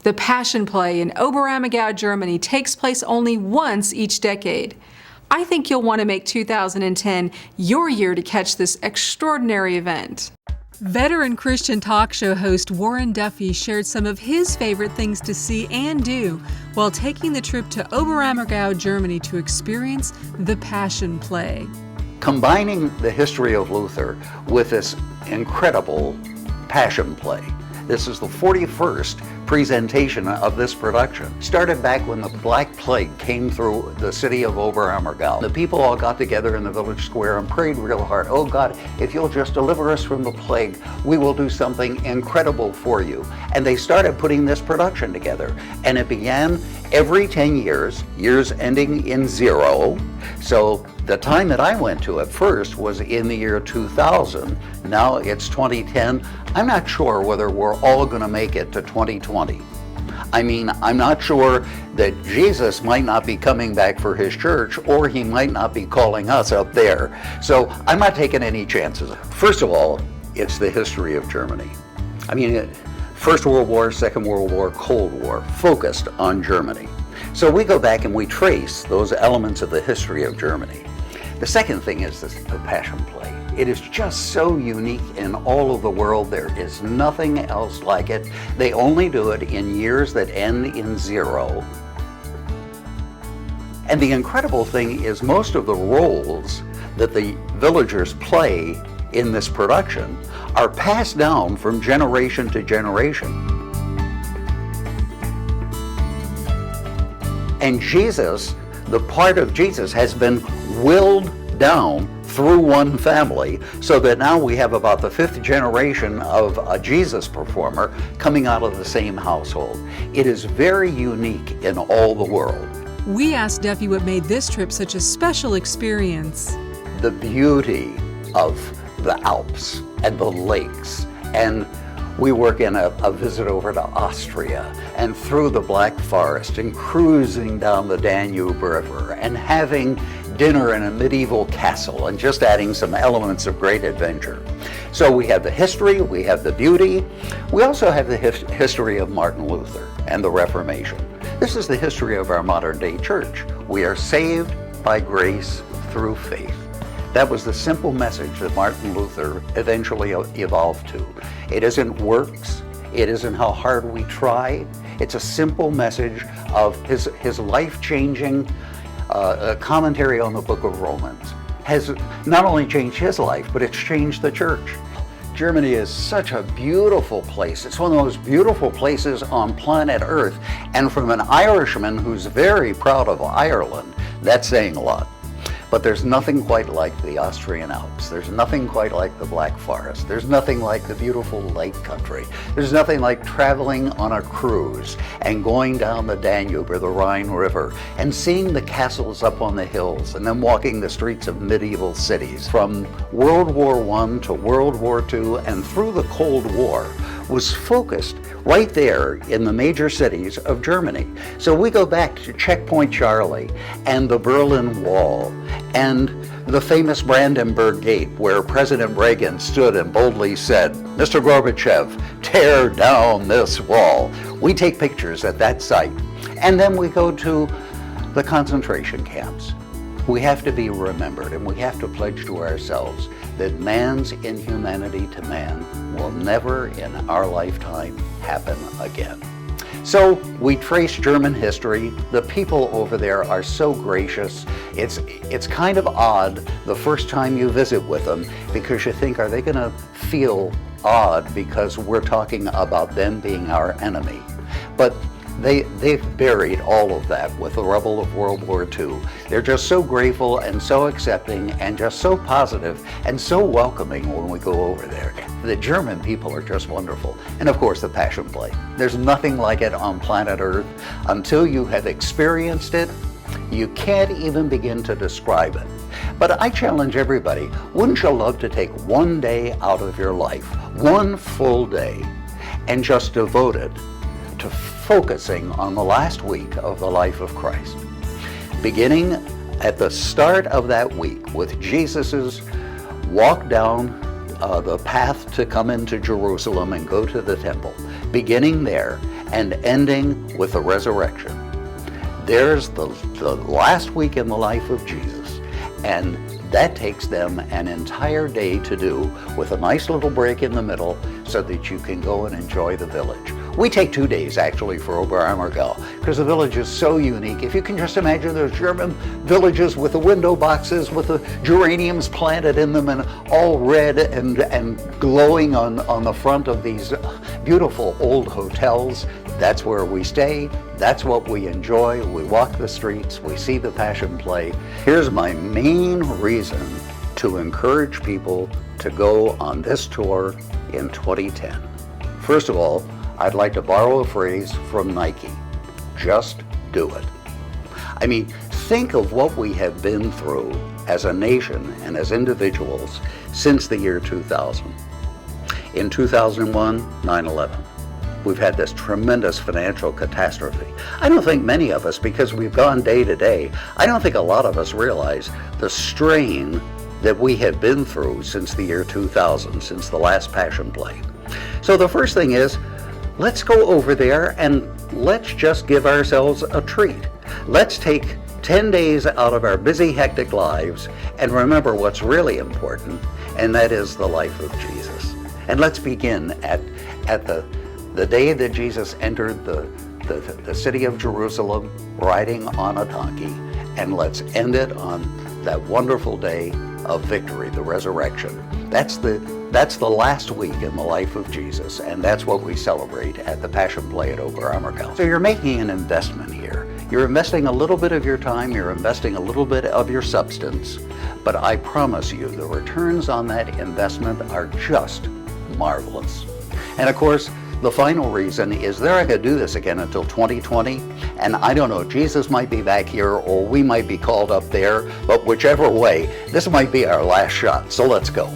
The Passion Play in Oberammergau, Germany takes place only once each decade. I think you'll want to make 2010 your year to catch this extraordinary event. Veteran Christian talk show host Warren Duffy shared some of his favorite things to see and do while taking the trip to Oberammergau, Germany to experience the Passion Play. Combining the history of Luther with this incredible Passion Play. This is the 41st presentation of this production. Started back when the Black Plague came through the city of Oberammergau. The people all got together in the village square and prayed real hard. Oh God, if you'll just deliver us from the plague, we will do something incredible for you. And they started putting this production together. And it began every 10 years, years ending in 0. So the time that I went to it first was in the year 2000. Now it's 2010. I'm not sure whether we're all going to make it to 2020. I mean, I'm not sure that Jesus might not be coming back for his church, or he might not be calling us up there. So I'm not taking any chances. First of all, it's the history of Germany. I mean, First World War, Second World War, Cold War, focused on Germany. So we go back and we trace those elements of the history of Germany. The second thing is the Passion Play. It is just so unique in all of the world. There is nothing else like it. They only do it in years that end in 0. And the incredible thing is most of the roles that the villagers play in this production are passed down from generation to generation. And Jesus, the part of Jesus, has been willed down through one family, so that now we have about the 5th generation of a Jesus performer coming out of the same household. It is very unique in all the world. We asked Duffy what made this trip such a special experience. The beauty of the Alps and the lakes, and we work in a visit over to Austria and through the Black Forest and cruising down the Danube River and having dinner in a medieval castle and just adding some elements of great adventure. So we have the history, we have the beauty, we also have the history of Martin Luther and the Reformation. This is the history of our modern day church. We are saved by grace through faith. That was the simple message that Martin Luther eventually evolved to. It isn't works, it isn't how hard we try. It's a simple message of his life-changing commentary on the book of Romans. Has not only changed his life, but it's changed the church. Germany is such a beautiful place. It's one of those beautiful places on planet Earth. And from an Irishman who's very proud of Ireland, that's saying a lot. But there's nothing quite like the Austrian Alps. There's nothing quite like the Black Forest. There's nothing like the beautiful lake country. There's nothing like traveling on a cruise and going down the Danube or the Rhine River and seeing the castles up on the hills and then walking the streets of medieval cities. From World War I to World War II and through the Cold War was focused right there in the major cities of Germany. So we go back to Checkpoint Charlie and the Berlin Wall and the famous Brandenburg Gate, where President Reagan stood and boldly said, "Mr. Gorbachev, tear down this wall." We take pictures at that site. And then we go to the concentration camps. We have to be remembered, and we have to pledge to ourselves that man's inhumanity to man will never in our lifetime happen again. So we trace German history. The people over there are so gracious. It's kind of odd the first time you visit with them, because you think, are they going to feel odd because we're talking about them being our enemy? But they've buried all of that with the rubble of World War II. They're just so grateful and so accepting and just so positive and so welcoming when we go over there. The German people are just wonderful. And of course, the Passion Play. There's nothing like it on planet Earth. Until you have experienced it, you can't even begin to describe it. But I challenge everybody, wouldn't you love to take one day out of your life, one full day, and just devote it to focusing on the last week of the life of Christ? Beginning at the start of that week with Jesus's walk down the path to come into Jerusalem and go to the temple, beginning there, and ending with the resurrection. There's the last week in the life of Jesus, and that takes them an entire day to do, with a nice little break in the middle so that you can go and enjoy the village. We take 2 days actually for Oberammergau because the village is so unique. If you can just imagine those German villages with the window boxes with the geraniums planted in them and all red and glowing on the front of these beautiful old hotels. That's where we stay. That's what we enjoy. We walk the streets. We see the Passion play. Here's my main reason to encourage people to go on this tour in 2010. First of all, I'd like to borrow a phrase from Nike. Just do it. I mean, think of what we have been through as a nation and as individuals since the year 2000. In 2001, 9/11. We've had this tremendous financial catastrophe. I don't think many of us, because we've gone day to day, I don't think a lot of us realize the strain that we have been through since the year 2000, since the last Passion play. So the first thing is, let's go over there and let's just give ourselves a treat. Let's take 10 days out of our busy, hectic lives and remember what's really important, and that is the life of Jesus. And let's begin at the day that Jesus entered the city of Jerusalem riding on a donkey, and let's end it on that wonderful day of victory, the resurrection. That's the last week in the life of Jesus, and that's what we celebrate at the Passion Play at Oberammergau. So you're making an investment here. You're investing a little bit of your time, you're investing a little bit of your substance, but I promise you the returns on that investment are just marvelous. And of course, the final reason is they're not going to do this again until 2020, and I don't know, Jesus might be back here or we might be called up there, but whichever way, this might be our last shot, so let's go.